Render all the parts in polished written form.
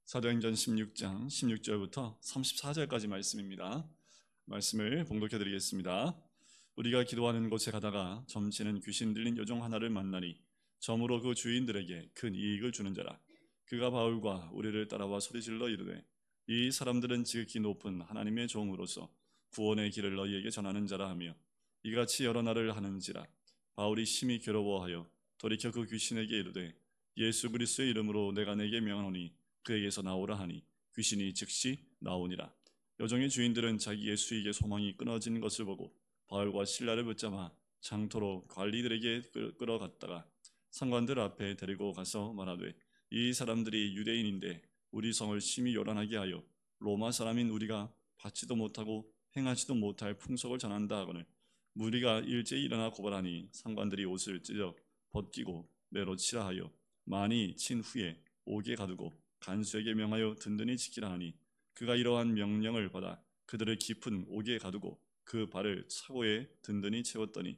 사도행전 16장 16절부터 34절까지 말씀입니다. 말씀을 봉독해 드리겠습니다. 우리가 기도하는 곳에 가다가 점치는 귀신 들린 여종 하나를 만나니 점으로 그 주인들에게 큰 이익을 주는 자라. 그가 바울과 우리를 따라와 소리질러 이르되 이 사람들은 지극히 높은 하나님의 종으로서 구원의 길을 너희에게 전하는 자라 하며 이같이 여러 날을 하는지라. 바울이 심히 괴로워하여 돌이켜 그 귀신에게 이르되 예수 그리스도의 이름으로 내가 내게 명하노니 그에게서 나오라 하니 귀신이 즉시 나오니라. 여종의 주인들은 자기의 수익의 소망이 끊어진 것을 보고 바울과 실라를 붙잡아 장터로 관리들에게 끌어갔다가 상관들 앞에 데리고 가서 말하되 이 사람들이 유대인인데 우리 성을 심히 요란하게 하여 로마 사람인 우리가 받지도 못하고 행하지도 못할 풍속을 전한다 하거늘 무리가 일제히 일어나 고발하니 상관들이 옷을 찢어 벗기고 매로 치라 하여 많이 친 후에 옥에 가두고 간수에게 명하여 든든히 지키라 하니 그가 이러한 명령을 받아 그들을 깊은 옥에 가두고 그 발을 차고에 든든히 채웠더니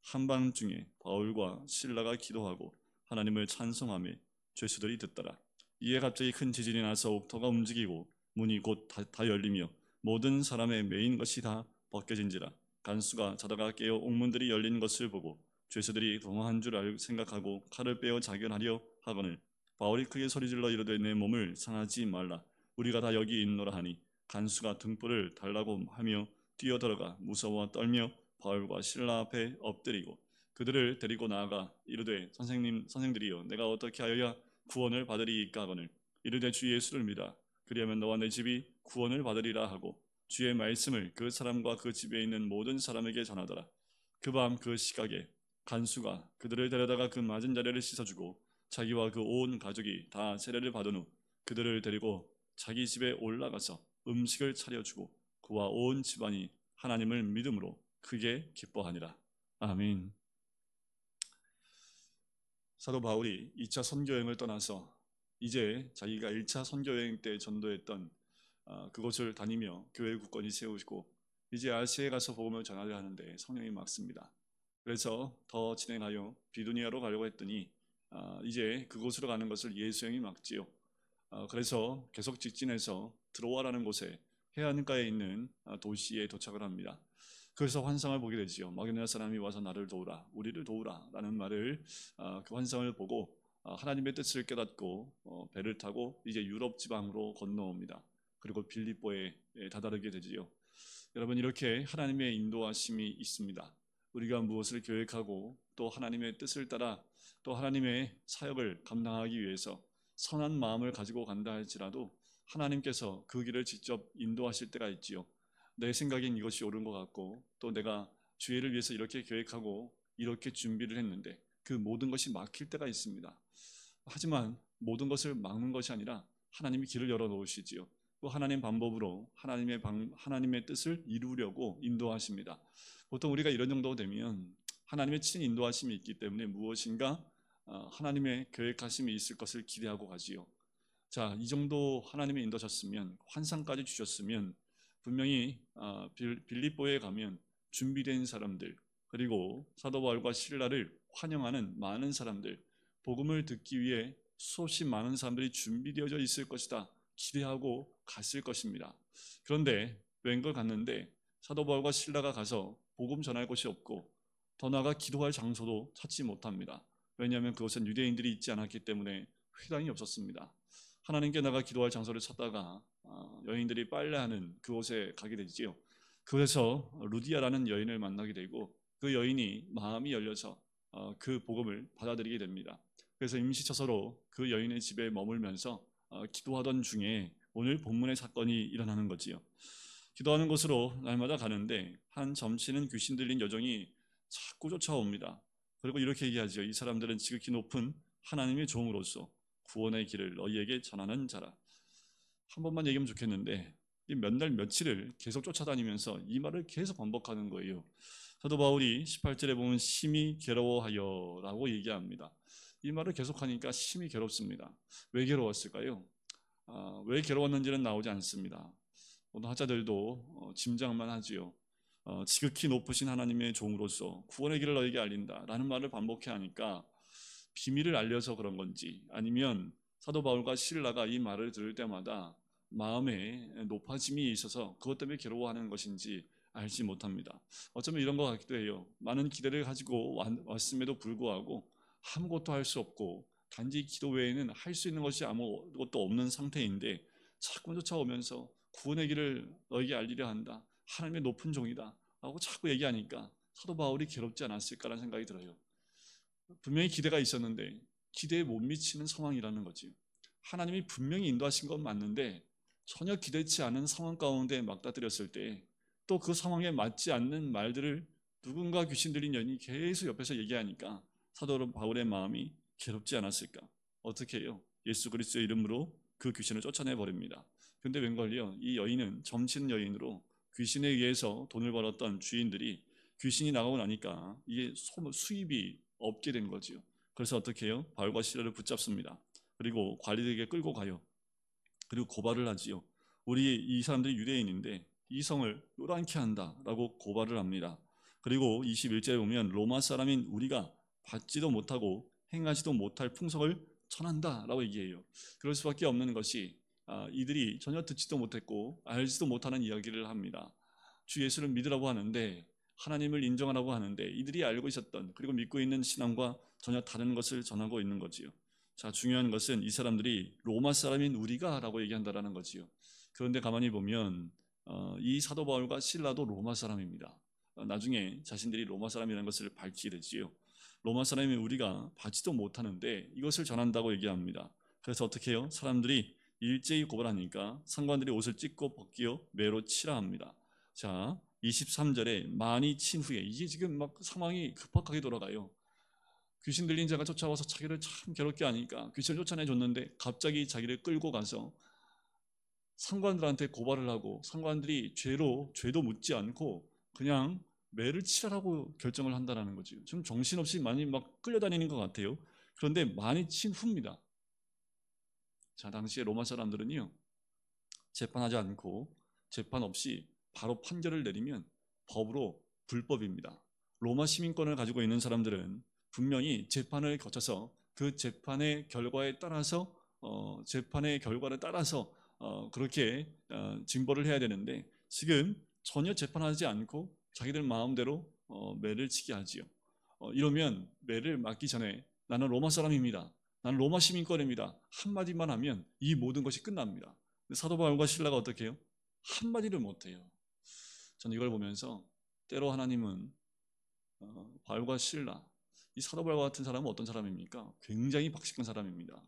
한밤중에 바울과 실라가 기도하고 하나님을 찬송하며 죄수들이 듣더라. 이에 갑자기 큰 지진이 나서 옥터가 움직이고 문이 곧 다 열리며 모든 사람의 메인 것이 다 벗겨진지라. 간수가 자다가 깨어 옥문들이 열린 것을 보고 죄수들이 동화한 줄 생각하고 칼을 빼어 자결하려 하거늘 바울이 크게 소리질러 이르되 내 몸을 상하지 말라. 우리가 다 여기 있노라 하니 간수가 등불을 달라고 하며 뛰어들어가 무서워 떨며 바울과 실라 앞에 엎드리고 그들을 데리고 나아가 이르되 선생들이여 내가 어떻게 하여야 구원을 받으리이까 하거늘 이르되 주 예수를 믿어 그리하면 너와 내 집이 구원을 받으리라 하고 주의 말씀을 그 사람과 그 집에 있는 모든 사람에게 전하더라. 그 밤 그 시각에 간수가 그들을 데려다가 그 맞은 자리를 씻어주고 자기와 그 온 가족이 다 세례를 받은 후 그들을 데리고 자기 집에 올라가서 음식을 차려주고 그와 온 집안이 하나님을 믿음으로 크게 기뻐하니라. 아멘. 사도 바울이 2차 선교여행을 떠나서 이제 자기가 1차 선교여행 때 전도했던 그곳을 다니며 교회 국권이 세우시고 이제 아시아에 가서 복음을 전하려 하는데 성령이 막습니다. 그래서 더 진행하여 비두니아로 가려고 했더니 이제 그곳으로 가는 것을 예수형이 막지요. 그래서 계속 직진해서 드로아라는 곳에 해안가에 있는 도시에 도착을 합니다. 그래서 환상을 보게 되지요. 마게도냐 사람이 와서 나를 도우라, 우리를 도우라 라는 말을 그 환상을 보고 하나님의 뜻을 깨닫고 배를 타고 이제 유럽 지방으로 건너옵니다. 그리고 빌립보에 다다르게 되지요. 여러분 이렇게 하나님의 인도하심이 있습니다. 우리가 무엇을 계획하고 또 하나님의 뜻을 따라 또 하나님의 사역을 감당하기 위해서 선한 마음을 가지고 간다 할지라도 하나님께서 그 길을 직접 인도하실 때가 있지요. 내 생각엔 이것이 옳은 것 같고 또 내가 주의를 위해서 이렇게 계획하고 이렇게 준비를 했는데 그 모든 것이 막힐 때가 있습니다. 하지만 모든 것을 막는 것이 아니라 하나님이 길을 열어 놓으시지요. 또 하나님 방법으로 하나님의 뜻을 이루려고 인도하십니다. 보통 우리가 이런 정도 되면 하나님의 친 인도하심이 있기 때문에 무엇인가 하나님의 계획하심이 있을 것을 기대하고 가지요. 자, 이 정도 하나님의 인도하셨으면 환상까지 주셨으면 분명히 빌립보에 가면 준비된 사람들 그리고 사도 바울과 실라를 환영하는 많은 사람들 복음을 듣기 위해 수없이 많은 사람들이 준비되어져 있을 것이다 기대하고 갔을 것입니다. 그런데 웬걸 갔는데 사도 바울과 실라가 가서 복음 전할 곳이 없고 더 나아가 기도할 장소도 찾지 못합니다. 왜냐하면 그곳은 유대인들이 있지 않았기 때문에 회당이 없었습니다. 하나님께 나가 기도할 장소를 찾다가 여인들이 빨래하는 그곳에 가게 되지요. 그래서 루디아라는 여인을 만나게 되고 그 여인이 마음이 열려서 그 복음을 받아들이게 됩니다. 그래서 임시처서로 그 여인의 집에 머물면서 기도하던 중에 오늘 본문의 사건이 일어나는 거지요. 기도하는 곳으로 날마다 가는데 한 점치는 귀신 들린 여종이 자꾸 쫓아옵니다. 그리고 이렇게 얘기하죠. 이 사람들은 지극히 높은 하나님의 종으로서 구원의 길을 너희에게 전하는 자라. 한 번만 얘기하면 좋겠는데 몇 날 며칠을 계속 쫓아다니면서 이 말을 계속 반복하는 거예요. 사도 바울이 18절에 보면 심히 괴로워하여 라고 얘기합니다. 이 말을 계속하니까 심히 괴롭습니다. 왜 괴로웠을까요? 왜 괴로웠는지는 나오지 않습니다. 어떤 학자들도 짐작만 하지요. 지극히 높으신 하나님의 종으로서 구원의 길을 너에게 알린다 라는 말을 반복해 하니까 비밀을 알려서 그런 건지 아니면 사도 바울과 실라가 이 말을 들을 때마다 마음에 높아짐이 있어서 그것 때문에 괴로워하는 것인지 알지 못합니다. 어쩌면 이런 것 같기도 해요. 많은 기대를 가지고 왔음에도 불구하고 아무것도 할 수 없고 단지 기도 외에는 할 수 있는 것이 아무것도 없는 상태인데 자꾸 쫓아오면서 구원의 길을 너에게 알리려 한다. 하나님의 높은 종이다. 라고 자꾸 얘기하니까 사도 바울이 괴롭지 않았을까라는 생각이 들어요. 분명히 기대가 있었는데 기대에 못 미치는 상황이라는 거지. 하나님이 분명히 인도하신 건 맞는데 전혀 기대치 않은 상황 가운데 막다뜨렸을 때 또 그 상황에 맞지 않는 말들을 누군가 귀신 들린 연이 계속 옆에서 얘기하니까 사도 바울의 마음이 괴롭지 않았을까? 어떻게 해요? 예수 그리스도의 이름으로 그 귀신을 쫓아내 버립니다. 근데 웬걸요? 이 여인은 점치는 여인으로 귀신에 의해서 돈을 벌었던 주인들이 귀신이 나가고 나니까 이게 수입이 없게 된 거지요. 그래서 어떻게 해요? 바울과 시라를 붙잡습니다. 그리고 관리들에게 끌고 가요. 그리고 고발을 하지요. 우리 이 사람들이 유대인인데 이 성을 요란케 한다라고 고발을 합니다. 그리고 21절에 보면 로마 사람인 우리가 받지도 못하고 행하지도 못할 풍속을 전한다라고 얘기해요. 그럴 수밖에 없는 것이 이들이 전혀 듣지도 못했고 알지도 못하는 이야기를 합니다. 주 예수를 믿으라고 하는데 하나님을 인정하라고 하는데 이들이 알고 있었던 그리고 믿고 있는 신앙과 전혀 다른 것을 전하고 있는 거지요. 자, 중요한 것은 이 사람들이 로마 사람인 우리가라고 얘기한다라는 거지요. 그런데 가만히 보면 이 사도 바울과 실라도 로마 사람입니다. 나중에 자신들이 로마 사람이라는 것을 밝히게 되지요. 로마 사람인 우리가 받지도 못하는데 이것을 전한다고 얘기합니다. 그래서 어떻게 해요? 사람들이 일제히 고발하니까 상관들이 옷을 찢고 벗기어 매로 치라 합니다. 자, 23절에 많이 친 후에 이게 지금 막 상황이 급박하게 돌아가요. 귀신 들린 자가 쫓아와서 자기를 참 괴롭게 하니까 귀신을 쫓아내 줬는데 갑자기 자기를 끌고 가서 상관들한테 고발을 하고 상관들이 죄도 묻지 않고 그냥 매를 치라라고 결정을 한다는 거죠. 좀 정신없이 많이 막 끌려다니는 것 같아요. 그런데 많이 친 후입니다. 자, 당시에 로마 사람들은요 재판하지 않고 재판 없이 바로 판결을 내리면 법으로 불법입니다. 로마 시민권을 가지고 있는 사람들은 분명히 재판을 거쳐서 그 재판의 결과에 따라서 재판의 결과를 따라서 그렇게 징벌을 해야 되는데 지금 전혀 재판하지 않고 자기들 마음대로 매를 치게 하지요. 이러면 매를 맞기 전에 나는 로마 사람입니다. 나는 로마 시민권입니다. 한마디만 하면 이 모든 것이 끝납니다. 사도 바울과 실라가 어떻게 해요? 한마디를 못해요. 저는 이걸 보면서 때로 하나님은 바울과 실라, 이 사도 바울과 같은 사람은 어떤 사람입니까? 굉장히 박식한 사람입니다.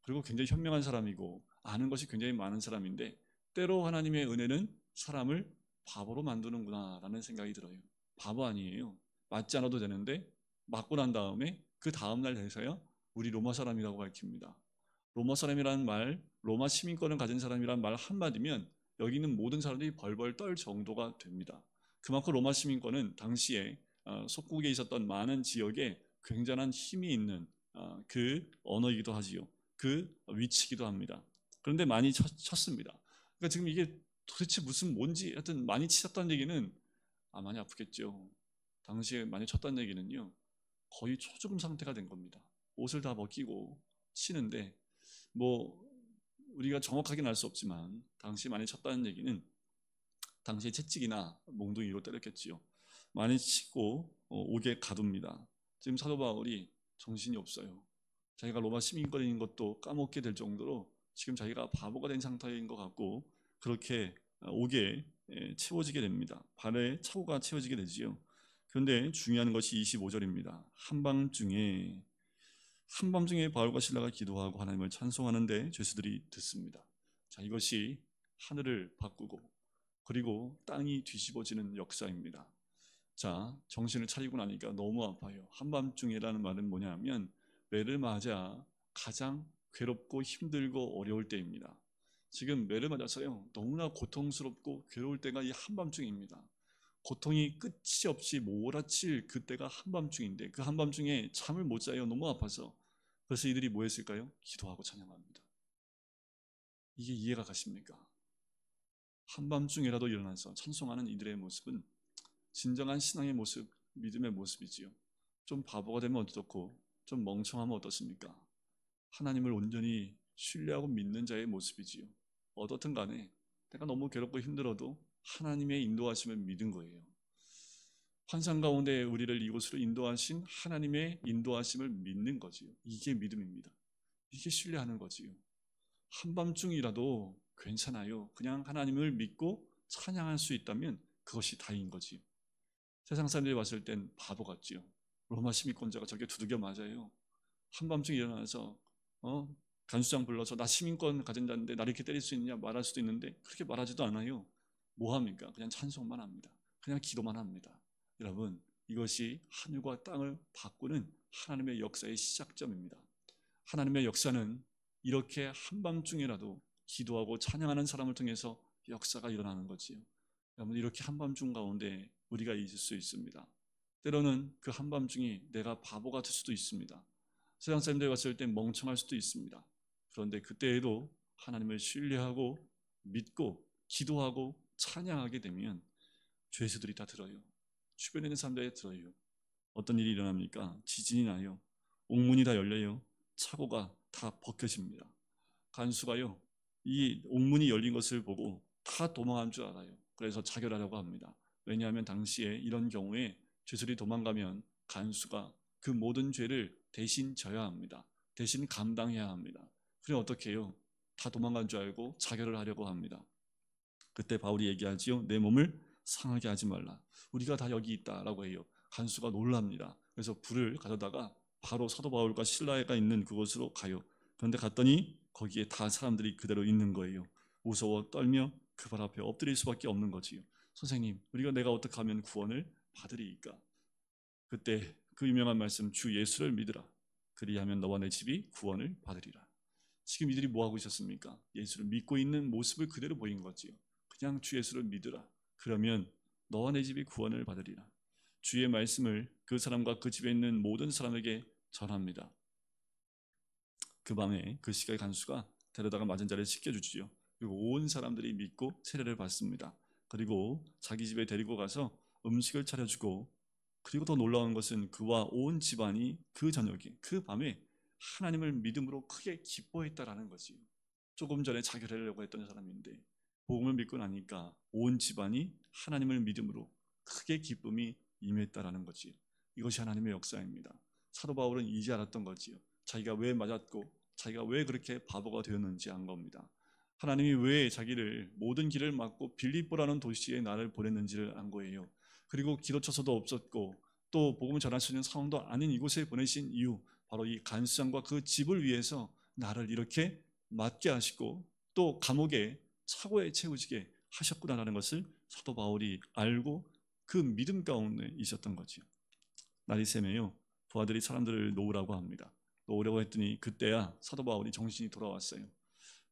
그리고 굉장히 현명한 사람이고 아는 것이 굉장히 많은 사람인데 때로 하나님의 은혜는 사람을 바보로 만드는구나 라는 생각이 들어요. 바보 아니에요. 맞지 않아도 되는데 맞고 난 다음에 그 다음날 돼서야 우리 로마 사람이라고 밝힙니다. 로마 사람이라는 말, 로마 시민권을 가진 사람이라는 말 한마디면 여기 있는 모든 사람들이 벌벌 떨 정도가 됩니다. 그만큼 로마 시민권은 당시에 속국에 있었던 많은 지역에 굉장한 힘이 있는 그 언어이기도 하지요. 그 위치이기도 합니다. 그런데 많이 쳤습니다. 그러니까 지금 이게 도대체 무슨 뭔지 하여튼 많이 치셨다는 얘기는 많이 아프겠죠. 당시에 많이 쳤다는 얘기는요. 거의 초죽음 상태가 된 겁니다. 옷을 다 벗기고 치는데 뭐 우리가 정확하게는 알 수 없지만 당시 많이 쳤다는 얘기는 당시에 채찍이나 몽둥이로 때렸겠지요. 많이 치고 옥에 가둡니다. 지금 사도 바울이 정신이 없어요. 자기가 로마 시민권인 것도 까먹게 될 정도로 지금 자기가 바보가 된 상태인 것 같고 그렇게 옥에 채워지게 됩니다. 발에 차고가 채워지게 되지요. 그런데 중요한 것이 25절입니다. 한밤중에 바울과 실라가 기도하고 하나님을 찬송하는데 죄수들이 듣습니다. 자, 이것이 하늘을 바꾸고 그리고 땅이 뒤집어지는 역사입니다. 자, 정신을 차리고 나니까 너무 아파요. 한밤중이라는 말은 뭐냐면 매를 맞아 가장 괴롭고 힘들고 어려울 때입니다. 지금 매를 맞아서요 너무나 고통스럽고 괴로울 때가 이 한밤중입니다. 고통이 끝이 없이 몰아칠 그때가 한밤중인데 그 한밤중에 잠을 못 자요. 너무 아파서. 그래서 이들이 뭐 했을까요? 기도하고 찬양합니다. 이게 이해가 가십니까? 한밤중이라도 일어나서 찬송하는 이들의 모습은 진정한 신앙의 모습, 믿음의 모습이지요. 좀 바보가 되면 어떻고 좀 멍청하면 어떻습니까? 하나님을 온전히 신뢰하고 믿는 자의 모습이지요. 어떻든 간에 내가 너무 괴롭고 힘들어도 하나님의 인도하심을 믿은 거예요. 환상 가운데 우리를 이곳으로 인도하신 하나님의 인도하심을 믿는 거지요. 이게 믿음입니다. 이게 신뢰하는 거지요. 한밤중이라도 괜찮아요. 그냥 하나님을 믿고 찬양할 수 있다면 그것이 다인 거지요. 세상 사람들이 봤을 땐 바보 같지요. 로마 시민권자가 저게 두들겨 맞아요. 한밤중 일어나서 간수장 불러서 나 시민권 가진 자인데 나를 이렇게 때릴 수 있느냐 말할 수도 있는데 그렇게 말하지도 않아요. 뭐 합니까? 그냥 찬송만 합니다. 그냥 기도만 합니다. 여러분, 이것이 하늘과 땅을 바꾸는 하나님의 역사의 시작점입니다. 하나님의 역사는 이렇게 한밤중이라도 기도하고 찬양하는 사람을 통해서 역사가 일어나는 거지요. 여러분, 이렇게 한밤중 가운데 우리가 있을 수 있습니다. 때로는 그 한밤중이 내가 바보가 될 수도 있습니다. 세상 사람들이 봤을 때 멍청할 수도 있습니다. 그런데 그때에도 하나님을 신뢰하고 믿고 기도하고 찬양하게 되면 죄수들이 다 들어요. 주변에 있는 사람들이 들어요. 어떤 일이 일어납니까? 지진이 나요. 옥문이 다 열려요. 차고가 다 벗겨집니다. 간수가요, 이 옥문이 열린 것을 보고 다 도망한 줄 알아요. 그래서 자결하려고 합니다. 왜냐하면 당시에 이런 경우에 죄수들이 도망가면 간수가 그 모든 죄를 대신 져야 합니다. 대신 감당해야 합니다. 그래 어떻게 해요? 다 도망간 줄 알고 자결을 하려고 합니다. 그때 바울이 얘기하지요. 내 몸을 상하게 하지 말라. 우리가 다 여기 있다라고 해요. 간수가 놀랍니다. 그래서 불을 가져다가 바로 사도 바울과 실라가 있는 그곳으로 가요. 그런데 갔더니 거기에 다 사람들이 그대로 있는 거예요. 무서워 떨며 그 발 앞에 엎드릴 수밖에 없는 거지요. 선생님, 내가 어떻게 하면 구원을 받으리이까? 그때 그 유명한 말씀, 주 예수를 믿으라. 그리하면 너와 내 집이 구원을 받으리라. 지금 이들이 뭐 하고 있었습니까? 예수를 믿고 있는 모습을 그대로 보인 거지요. 그냥 주 예수를 믿으라. 그러면 너와 내 집이 구원을 받으리라. 주의 말씀을 그 사람과 그 집에 있는 모든 사람에게 전합니다. 그 밤에 그 시가의 간수가 데려다가 맞은 자를 씻겨주지요. 그리고 온 사람들이 믿고 세례를 받습니다. 그리고 자기 집에 데리고 가서 음식을 차려주고, 그리고 더 놀라운 것은 그와 온 집안이 그 저녁에 그 밤에 하나님을 믿음으로 크게 기뻐했다라는 거지요. 조금 전에 자결하려고 했던 사람인데 복음을 믿고 나니까 온 집안이 하나님을 믿음으로 크게 기쁨이 임했다라는 거지요. 이것이 하나님의 역사입니다. 사도 바울은 이제 알았던 거지요. 자기가 왜 맞았고 자기가 왜 그렇게 바보가 되었는지 안 겁니다. 하나님이 왜 자기를 모든 길을 막고 빌립보라는 도시에 나를 보냈는지를 안 거예요. 그리고 기도처소도 없었고 또 복음을 전할 수 있는 상황도 아닌 이곳에 보내신 이유, 바로 이 간수장과 그 집을 위해서 나를 이렇게 맞게 하시고 또 감옥에 차고에 채우시게 하셨구나라는 것을 사도 바울이 알고 그 믿음 가운데 있었던 거지요. 날이 새매요. 부하들이 사람들을 놓으라고 합니다. 놓으려고 했더니 그때야 사도 바울이 정신이 돌아왔어요.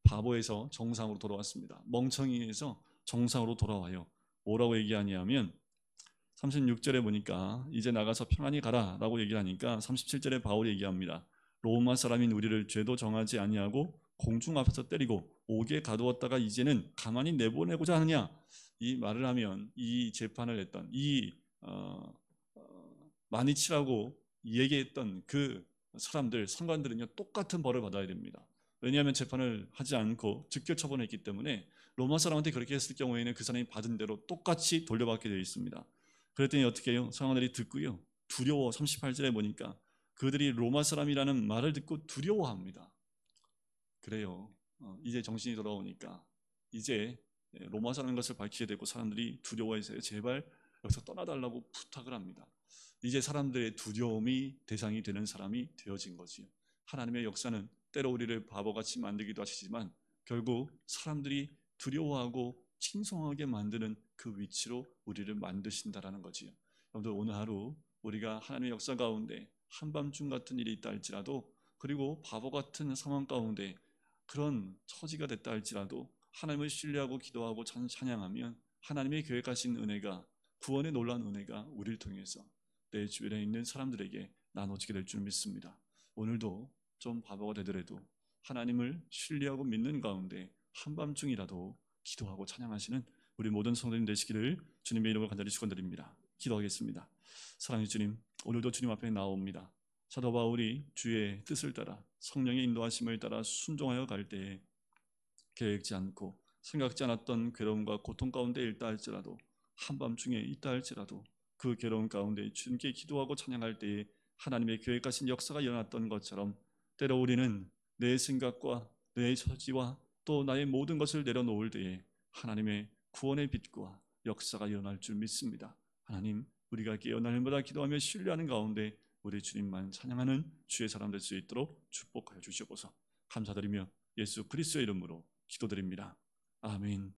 바보에서 정상으로 돌아왔습니다. 멍청이에서 정상으로 돌아와요. 뭐라고 얘기하냐면 36절에 보니까 이제 나가서 평안히 가라 라고 얘기를 하니까 37절에 바울이 얘기합니다. 로마 사람인 우리를 죄도 정하지 아니하고 공중 앞에서 때리고 옥에 가두었다가 이제는 가만히 내보내고자 하느냐. 이 말을 하면 이 재판을 했던 많이 치라고 얘기했던 그 사람들, 상관들은요 똑같은 벌을 받아야 됩니다. 왜냐하면 재판을 하지 않고 즉결 처분했기 때문에 로마 사람한테 그렇게 했을 경우에는 그 사람이 받은 대로 똑같이 돌려받게 되어 있습니다. 그랬더니 어떻게 해요? 상관들이 듣고요, 두려워. 38절에 보니까 그들이 로마 사람이라는 말을 듣고 두려워합니다. 그래요. 이제 정신이 돌아오니까 이제 로마 사람인 것을 밝히게 되고 사람들이 두려워해서 제발 여기서 떠나달라고 부탁을 합니다. 이제 사람들의 두려움이 대상이 되는 사람이 되어진 거지요. 하나님의 역사는 때로 우리를 바보같이 만들기도 하시지만 결국 사람들이 두려워하고 칭송하게 만드는 그 위치로 우리를 만드신다라는 거지요. 여러분들, 오늘 하루 우리가 하나님의 역사 가운데 한밤중 같은 일이 있다 할지라도, 그리고 바보 같은 상황 가운데 그런 처지가 됐다 할지라도 하나님을 신뢰하고 기도하고 찬양하면 하나님의 계획하신 은혜가, 구원의 놀라운 은혜가 우리를 통해서 내 주변에 있는 사람들에게 나눠지게 될 줄 믿습니다. 오늘도 좀 바보가 되더라도 하나님을 신뢰하고 믿는 가운데 한밤중이라도 기도하고 찬양하시는 우리 모든 성도님 되시기를 주님의 이름으로 간절히 축원드립니다. 기도하겠습니다. 사랑의 주님, 오늘도 주님 앞에 나옵니다. 사도 바울이 주의 뜻을 따라 성령의 인도하심을 따라 순종하여 갈 때에 계획지 않고 생각지 않았던 괴로움과 고통 가운데 있다 할지라도, 한밤중에 있다 할지라도 그 괴로움 가운데 주님께 기도하고 찬양할 때에 하나님의 계획하신 역사가 일어났던 것처럼, 때로 우리는 내 생각과 내 처지와 또 나의 모든 것을 내려놓을 때에 하나님의 구원의 빛과 역사가 일어날 줄 믿습니다. 하나님, 우리가 깨어날 날마다 기도하며 신뢰하는 가운데 우리 주님만 찬양하는 주의 사람 될 수 있도록 축복하여 주시옵소서. 감사드리며 예수 그리스도의 이름으로 기도드립니다. 아멘.